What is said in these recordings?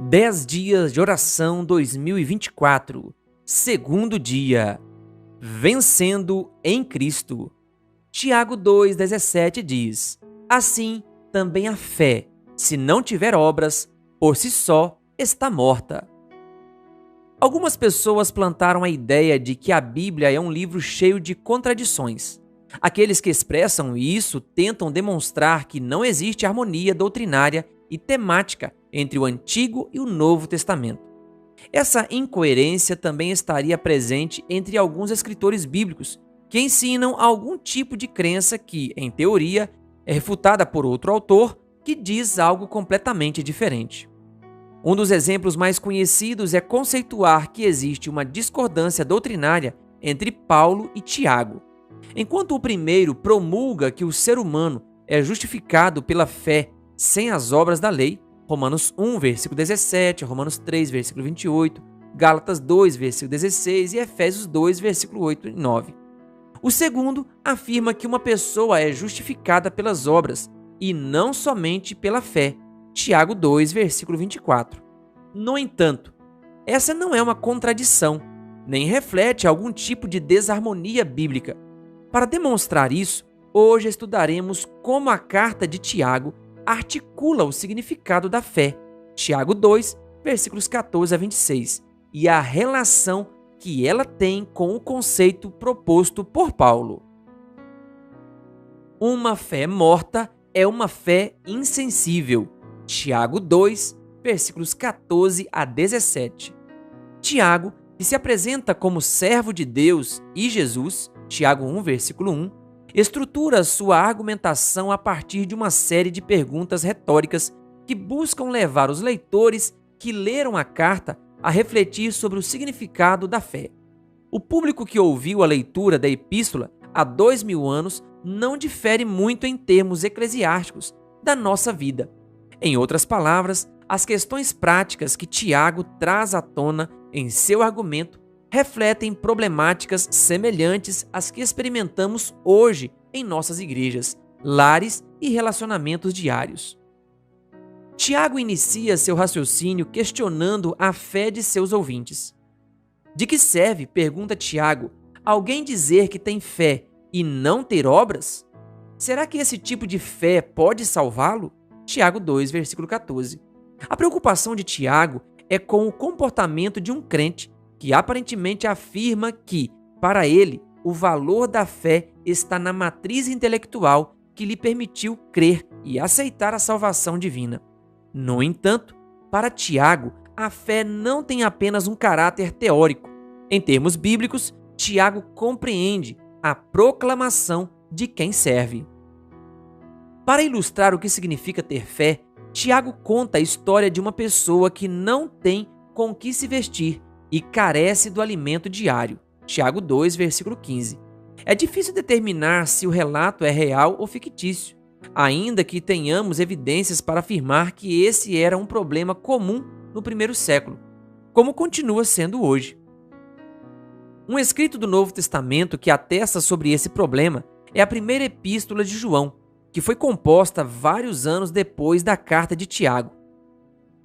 10 dias de oração 2024, segundo dia, vencendo em Cristo. Tiago 2,17 diz: assim também a fé, se não tiver obras, por si só está morta. Algumas pessoas plantaram a ideia de que a Bíblia é um livro cheio de contradições. Aqueles que expressam isso tentam demonstrar que não existe harmonia doutrinária e temática entre o Antigo e o Novo Testamento. Essa incoerência também estaria presente entre alguns escritores bíblicos que ensinam algum tipo de crença que, em teoria, é refutada por outro autor que diz algo completamente diferente. Um dos exemplos mais conhecidos é conceituar que existe uma discordância doutrinária entre Paulo e Tiago. Enquanto o primeiro promulga que o ser humano é justificado pela fé sem as obras da lei, Romanos 1, versículo 17, Romanos 3, versículo 28, Gálatas 2, versículo 16 e Efésios 2, versículo 8 e 9. O segundo afirma que uma pessoa é justificada pelas obras e não somente pela fé, Tiago 2, versículo 24. No entanto, essa não é uma contradição, nem reflete algum tipo de desarmonia bíblica. Para demonstrar isso, hoje estudaremos como a carta de Tiago articula o significado da fé, Tiago 2, versículos 14 a 26, e a relação que ela tem com o conceito proposto por Paulo. Uma fé morta é uma fé insensível, Tiago 2, versículos 14 a 17. Tiago, que se apresenta como servo de Deus e Jesus, Tiago 1, versículo 1, estrutura sua argumentação a partir de uma série de perguntas retóricas que buscam levar os leitores que leram a carta a refletir sobre o significado da fé. O público que ouviu a leitura da epístola há 2000 anos não difere muito em termos eclesiásticos da nossa vida. Em outras palavras, as questões práticas que Tiago traz à tona em seu argumento refletem problemáticas semelhantes às que experimentamos hoje em nossas igrejas, lares e relacionamentos diários. Tiago inicia seu raciocínio questionando a fé de seus ouvintes. De que serve, pergunta Tiago, alguém dizer que tem fé e não ter obras? Será que esse tipo de fé pode salvá-lo? Tiago 2, versículo 14. A preocupação de Tiago é com o comportamento de um crente que aparentemente afirma que, para ele, o valor da fé está na matriz intelectual que lhe permitiu crer e aceitar a salvação divina. No entanto, para Tiago, a fé não tem apenas um caráter teórico. Em termos bíblicos, Tiago compreende a proclamação de quem serve. Para ilustrar o que significa ter fé, Tiago conta a história de uma pessoa que não tem com que se vestir e carece do alimento diário. Tiago 2, versículo 15. É difícil determinar se o relato é real ou fictício, ainda que tenhamos evidências para afirmar que esse era um problema comum no primeiro século, como continua sendo hoje. Um escrito do Novo Testamento que atesta sobre esse problema é a primeira epístola de João, que foi composta vários anos depois da carta de Tiago.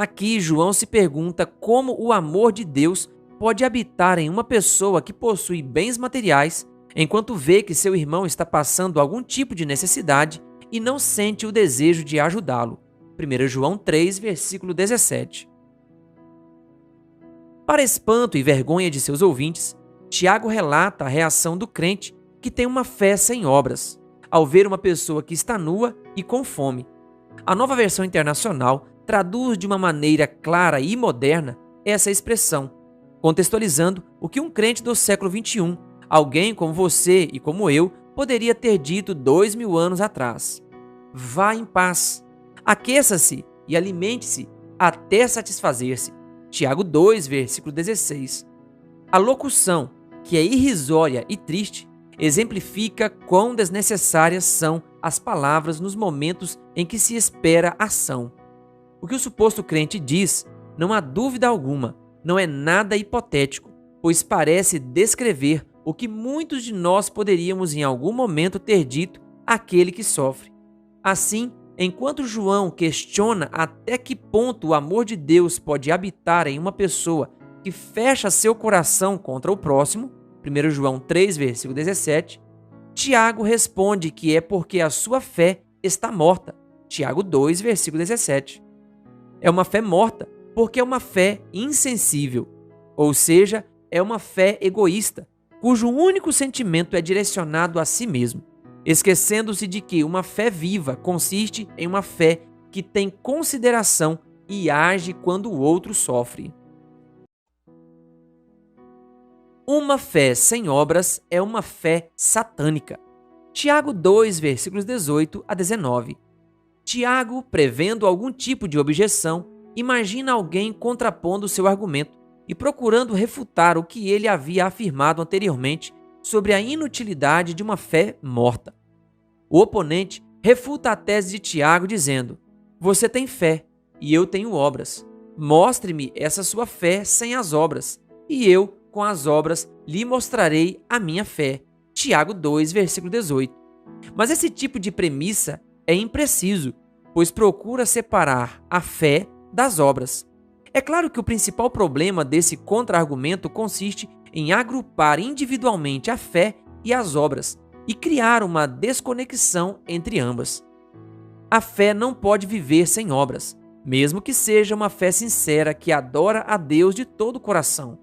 Aqui, João se pergunta como o amor de Deus pode habitar em uma pessoa que possui bens materiais, enquanto vê que seu irmão está passando algum tipo de necessidade e não sente o desejo de ajudá-lo. 1 João 3, versículo 17. Para espanto e vergonha de seus ouvintes, Tiago relata a reação do crente que tem uma fé sem obras, ao ver uma pessoa que está nua e com fome. A Nova Versão Internacional traduz de uma maneira clara e moderna essa expressão, contextualizando o que um crente do século XXI, alguém como você e como eu, poderia ter dito 2000 anos atrás. Vá em paz, aqueça-se e alimente-se até satisfazer-se. Tiago 2, versículo 16. A locução, que é irrisória e triste, exemplifica quão desnecessárias são as palavras nos momentos em que se espera ação. O que o suposto crente diz, não há dúvida alguma, não é nada hipotético, pois parece descrever o que muitos de nós poderíamos em algum momento ter dito àquele que sofre. Assim, Enquanto João questiona até que ponto o amor de Deus pode habitar em uma pessoa que fecha seu coração contra o próximo, 1 João 3, versículo 17, Tiago responde que é porque a sua fé está morta, Tiago 2, versículo 17. É uma fé morta porque é uma fé insensível, ou seja, é uma fé egoísta, cujo único sentimento é direcionado a si mesmo, esquecendo-se de que uma fé viva consiste em uma fé que tem consideração e age quando o outro sofre. Uma fé sem obras é uma fé satânica. Tiago 2, versículos 18 a 19. Tiago, prevendo algum tipo de objeção, imagina alguém contrapondo seu argumento e procurando refutar o que ele havia afirmado anteriormente sobre a inutilidade de uma fé morta. O oponente refuta a tese de Tiago dizendo: você tem fé e eu tenho obras. Mostre-me essa sua fé sem as obras, e eu, com as obras, lhe mostrarei a minha fé. Tiago 2, versículo 18. Mas esse tipo de premissa é impreciso, pois procura separar a fé das obras. É claro que o principal problema desse contra-argumento consiste em agrupar individualmente a fé e as obras e criar uma desconexão entre ambas. A fé não pode viver sem obras, mesmo que seja uma fé sincera que adora a Deus de todo o coração.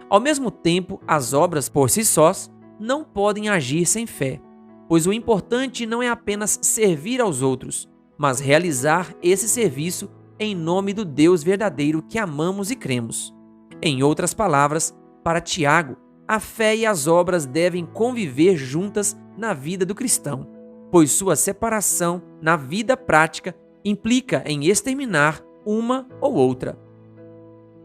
Ao mesmo tempo, as obras por si sós não podem agir sem fé, pois o importante não é apenas servir aos outros, mas realizar esse serviço em nome do Deus verdadeiro que amamos e cremos. Em outras palavras, para Tiago, a fé e as obras devem conviver juntas na vida do cristão, pois sua separação na vida prática implica em exterminar uma ou outra.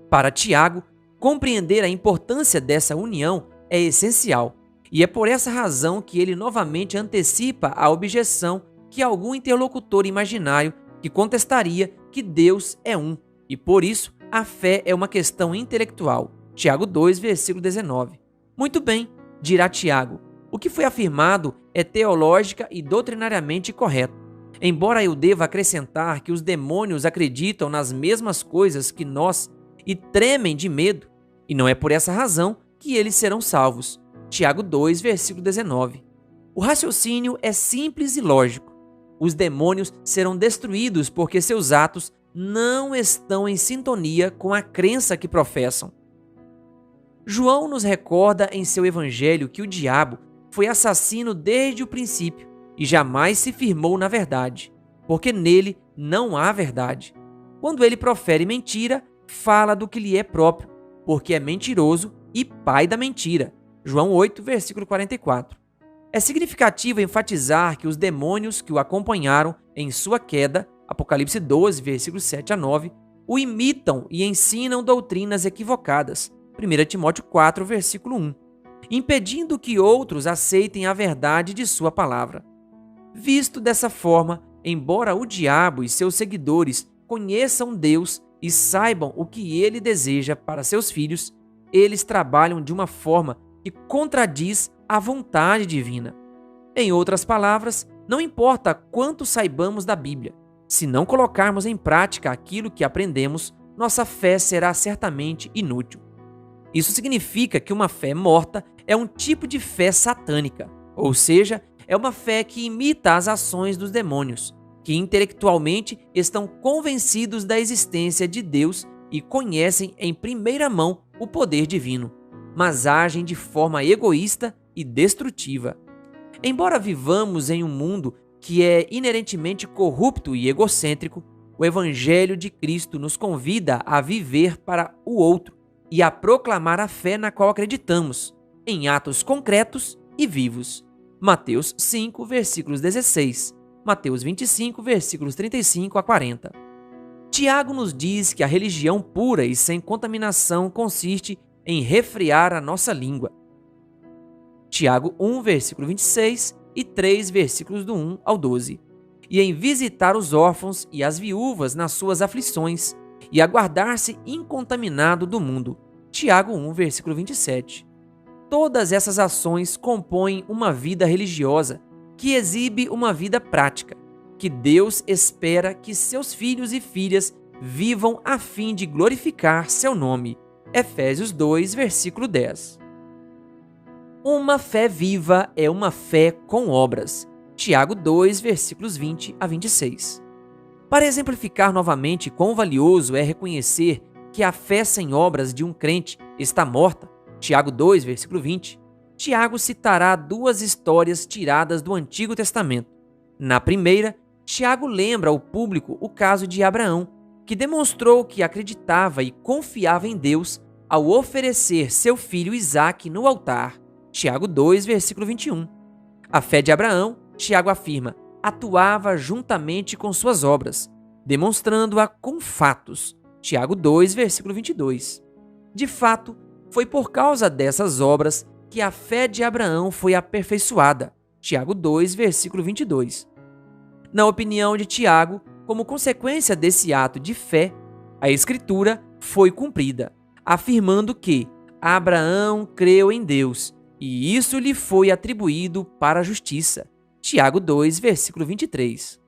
Para Tiago, compreender a importância dessa união é essencial, e é por essa razão que ele novamente antecipa a objeção que algum interlocutor imaginário que contestaria que Deus é um, e por isso a fé é uma questão intelectual. Tiago 2, versículo 19. Muito bem, dirá Tiago, o que foi afirmado é teológica e doutrinariamente correto. Embora eu deva acrescentar que os demônios acreditam nas mesmas coisas que nós e tremem de medo, e não é por essa razão que eles serão salvos. Tiago 2, versículo 19. O raciocínio é simples e lógico. Os demônios serão destruídos porque seus atos não estão em sintonia com a crença que professam. João nos recorda em seu evangelho que o diabo foi assassino desde o princípio e jamais se firmou na verdade, porque nele não há verdade. Quando ele profere mentira, fala do que lhe é próprio, porque é mentiroso e pai da mentira. João 8, versículo 44. É significativo enfatizar que os demônios que o acompanharam em sua queda, Apocalipse 12, versículos 7 a 9, o imitam e ensinam doutrinas equivocadas, 1 Timóteo 4, versículo 1, impedindo que outros aceitem a verdade de sua palavra. Visto dessa forma, embora o diabo e seus seguidores conheçam Deus e saibam o que ele deseja para seus filhos, eles trabalham de uma forma que contradiz a vontade divina. Em outras palavras, não importa quanto saibamos da Bíblia, se não colocarmos em prática aquilo que aprendemos, nossa fé será certamente inútil. Isso significa que uma fé morta é um tipo de fé satânica, ou seja, é uma fé que imita as ações dos demônios, que intelectualmente estão convencidos da existência de Deus e conhecem em primeira mão o poder divino, mas agem de forma egoísta e destrutiva. Embora vivamos em um mundo que é inerentemente corrupto e egocêntrico, o Evangelho de Cristo nos convida a viver para o outro e a proclamar a fé na qual acreditamos, em atos concretos e vivos. Mateus 5, versículos 16, Mateus 25, versículos 35 a 40. Tiago nos diz que a religião pura e sem contaminação consiste em refrear a nossa língua. Tiago 1, versículo 26 e 3, versículos do 1 ao 12. E em visitar os órfãos e as viúvas nas suas aflições e a guardar-se incontaminado do mundo. Tiago 1, versículo 27. Todas essas ações compõem uma vida religiosa que exibe uma vida prática, que Deus espera que seus filhos e filhas vivam a fim de glorificar seu nome. Efésios 2, versículo 10. Uma fé viva é uma fé com obras. Tiago 2, versículos 20 a 26. Para exemplificar novamente quão valioso é reconhecer que a fé sem obras de um crente está morta, Tiago 2, versículo 20, Tiago citará duas histórias tiradas do Antigo Testamento. Na primeira, Tiago lembra ao público o caso de Abraão, que demonstrou que acreditava e confiava em Deus ao oferecer seu filho Isaque no altar. Tiago 2, versículo 21. A fé de Abraão, Tiago afirma, atuava juntamente com suas obras, demonstrando-a com fatos. Tiago 2, versículo 22. De fato, foi por causa dessas obras que a fé de Abraão foi aperfeiçoada. Tiago 2, versículo 22. Na opinião de Tiago, como consequência desse ato de fé, a Escritura foi cumprida, afirmando que Abraão creu em Deus e isso lhe foi atribuído para a justiça. Tiago 2, versículo 23.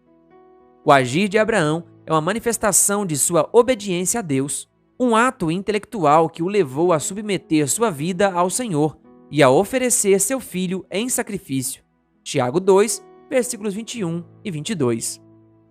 O agir de Abraão é uma manifestação de sua obediência a Deus, um ato intelectual que o levou a submeter sua vida ao Senhor e a oferecer seu filho em sacrifício. Tiago 2, versículos 21 e 22.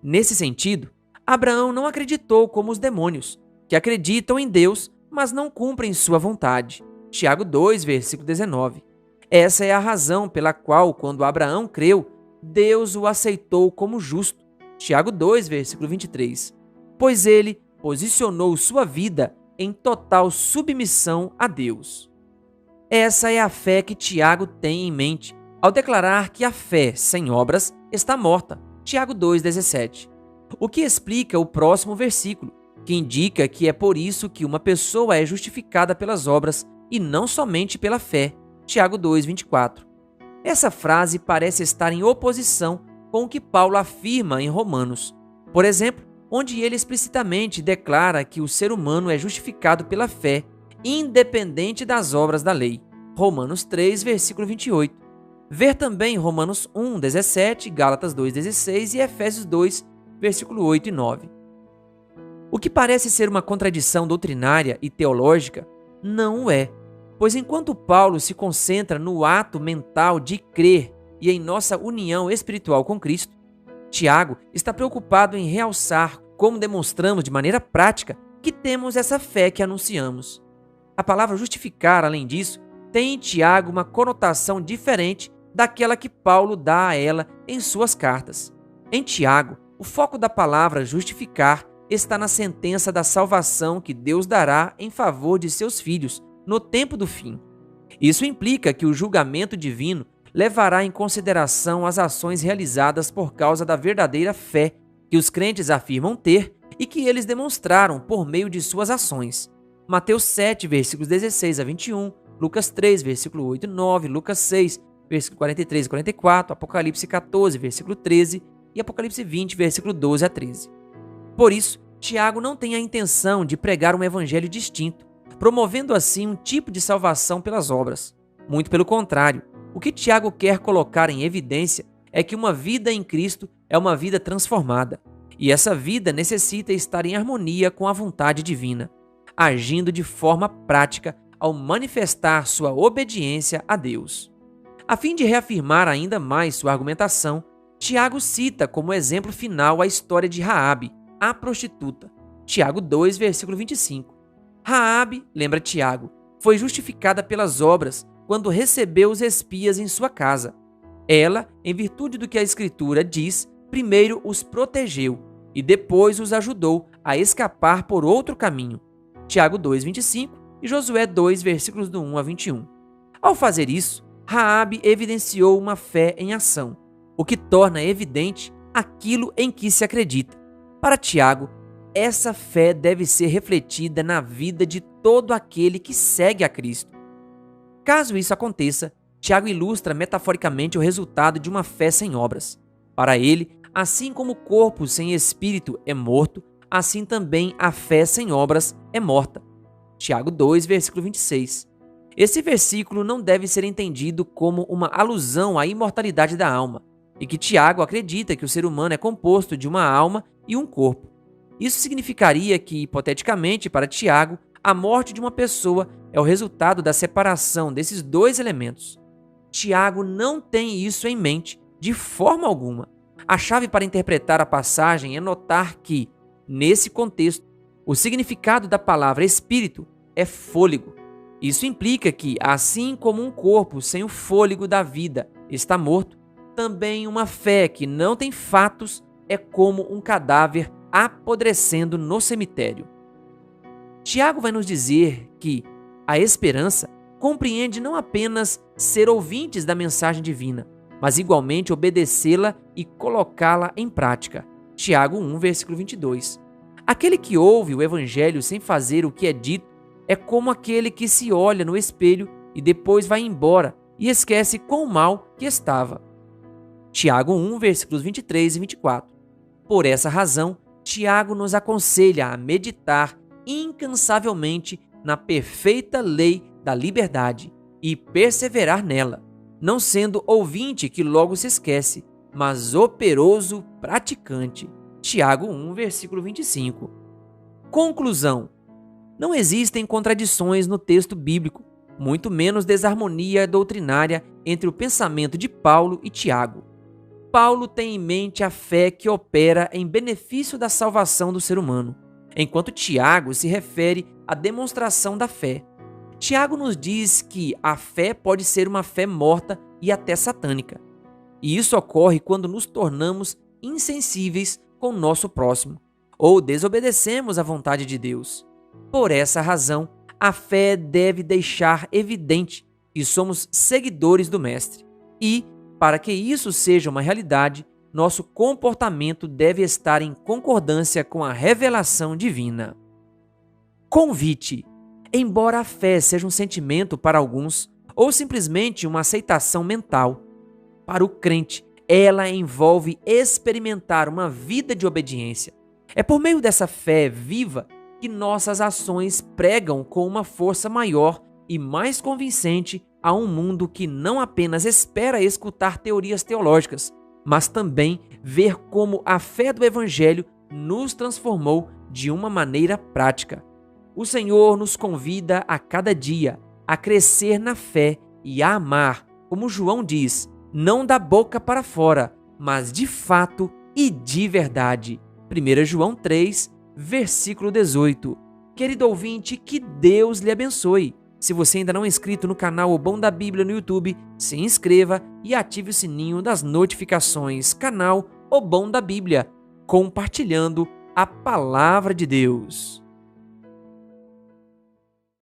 Nesse sentido, Abraão não acreditou como os demônios, que acreditam em Deus, mas não cumprem sua vontade. Tiago 2, versículo 19. Essa é a razão pela qual, quando Abraão creu, Deus o aceitou como justo. Tiago 2, versículo 23. Pois ele posicionou sua vida em total submissão a Deus. Essa é a fé que Tiago tem em mente ao declarar que a fé sem obras está morta. Tiago 2,17. O que explica o próximo versículo, que indica que é por isso que uma pessoa é justificada pelas obras e não somente pela fé. Tiago 2,24. Essa frase parece estar em oposição com o que Paulo afirma em Romanos, por exemplo, onde ele explicitamente declara que o ser humano é justificado pela fé, independente das obras da lei. Romanos 3, versículo 28. Ver também Romanos 1, 17, Gálatas 2, 16 e Efésios 2, versículo 8 e 9. O que parece ser uma contradição doutrinária e teológica, não o é, pois enquanto Paulo se concentra no ato mental de crer e em nossa união espiritual com Cristo, Tiago está preocupado em realçar como demonstramos de maneira prática que temos essa fé que anunciamos. A palavra justificar, além disso, tem em Tiago uma conotação diferente daquela que Paulo dá a ela em suas cartas. Em Tiago, o foco da palavra justificar está na sentença da salvação que Deus dará em favor de seus filhos no tempo do fim. Isso implica que o julgamento divino levará em consideração as ações realizadas por causa da verdadeira fé que os crentes afirmam ter e que eles demonstraram por meio de suas ações. Mateus 7, versículos 16 a 21, Lucas 3, versículo 8 e 9, Lucas 6, versículo 43 e 44, Apocalipse 14, versículo 13 e Apocalipse 20, versículo 12 a 13. Por isso, Tiago não tem a intenção de pregar um evangelho distinto, promovendo assim um tipo de salvação pelas obras. Muito pelo contrário, o que Tiago quer colocar em evidência é que uma vida em Cristo é uma vida transformada, e essa vida necessita estar em harmonia com a vontade divina, agindo de forma prática ao manifestar sua obediência a Deus. A fim de reafirmar ainda mais sua argumentação, Tiago cita como exemplo final a história de Raabe, a prostituta. Tiago 2, versículo 25. Raabe, lembra Tiago, foi justificada pelas obras quando recebeu os espias em sua casa. Ela, em virtude do que a Escritura diz, primeiro os protegeu e depois os ajudou a escapar por outro caminho. Tiago 2, 25 e Josué 2, versículos do 1 a 21. Ao fazer isso, Raabe evidenciou uma fé em ação, o que torna evidente aquilo em que se acredita. Para Tiago, essa fé deve ser refletida na vida de todo aquele que segue a Cristo. Caso isso aconteça, Tiago ilustra metaforicamente o resultado de uma fé sem obras. Para ele, assim como o corpo sem espírito é morto, assim também a fé sem obras é morta. Tiago 2, versículo 26. Esse versículo não deve ser entendido como uma alusão à imortalidade da alma, e que Tiago acredita que o ser humano é composto de uma alma e um corpo. Isso significaria que, hipoteticamente, para Tiago, a morte de uma pessoa é o resultado da separação desses dois elementos. Tiago não tem isso em mente de forma alguma. A chave para interpretar a passagem é notar que, nesse contexto, o significado da palavra espírito é fôlego. Isso implica que, assim como um corpo sem o fôlego da vida está morto, também uma fé que não tem fatos é como um cadáver apodrecendo no cemitério. Tiago vai nos dizer que a esperança compreende não apenas ser ouvintes da mensagem divina, mas igualmente obedecê-la e colocá-la em prática. Tiago 1, versículo 22. Aquele que ouve o evangelho sem fazer o que é dito é como aquele que se olha no espelho e depois vai embora e esquece quão mal que estava. Tiago 1, versículos 23 e 24. Por essa razão, Tiago nos aconselha a meditar incansavelmente na perfeita lei da liberdade e perseverar nela, não sendo ouvinte que logo se esquece, mas operoso praticante. Tiago 1, versículo 25. Conclusão: não existem contradições no texto bíblico, muito menos desarmonia doutrinária entre o pensamento de Paulo e Tiago. Paulo tem em mente a fé que opera em benefício da salvação do ser humano, enquanto Tiago se refere à demonstração da fé. Tiago nos diz que a fé pode ser uma fé morta e até satânica. E isso ocorre quando nos tornamos insensíveis com o nosso próximo, ou desobedecemos à vontade de Deus. Por essa razão, a fé deve deixar evidente que somos seguidores do Mestre. E, para que isso seja uma realidade, nosso comportamento deve estar em concordância com a revelação divina. Convite. Embora a fé seja um sentimento para alguns, ou simplesmente uma aceitação mental, para o crente, ela envolve experimentar uma vida de obediência. É por meio dessa fé viva que nossas ações pregam com uma força maior e mais convincente a um mundo que não apenas espera escutar teorias teológicas, mas também ver como a fé do Evangelho nos transformou de uma maneira prática. O Senhor nos convida a cada dia a crescer na fé e a amar, como João diz, não da boca para fora, mas de fato e de verdade. 1 João 3, versículo 18. Querido ouvinte, que Deus lhe abençoe. Se você ainda não é inscrito no canal O Bom da Bíblia no YouTube, se inscreva e ative o sininho das notificações. Canal O Bom da Bíblia, compartilhando a Palavra de Deus.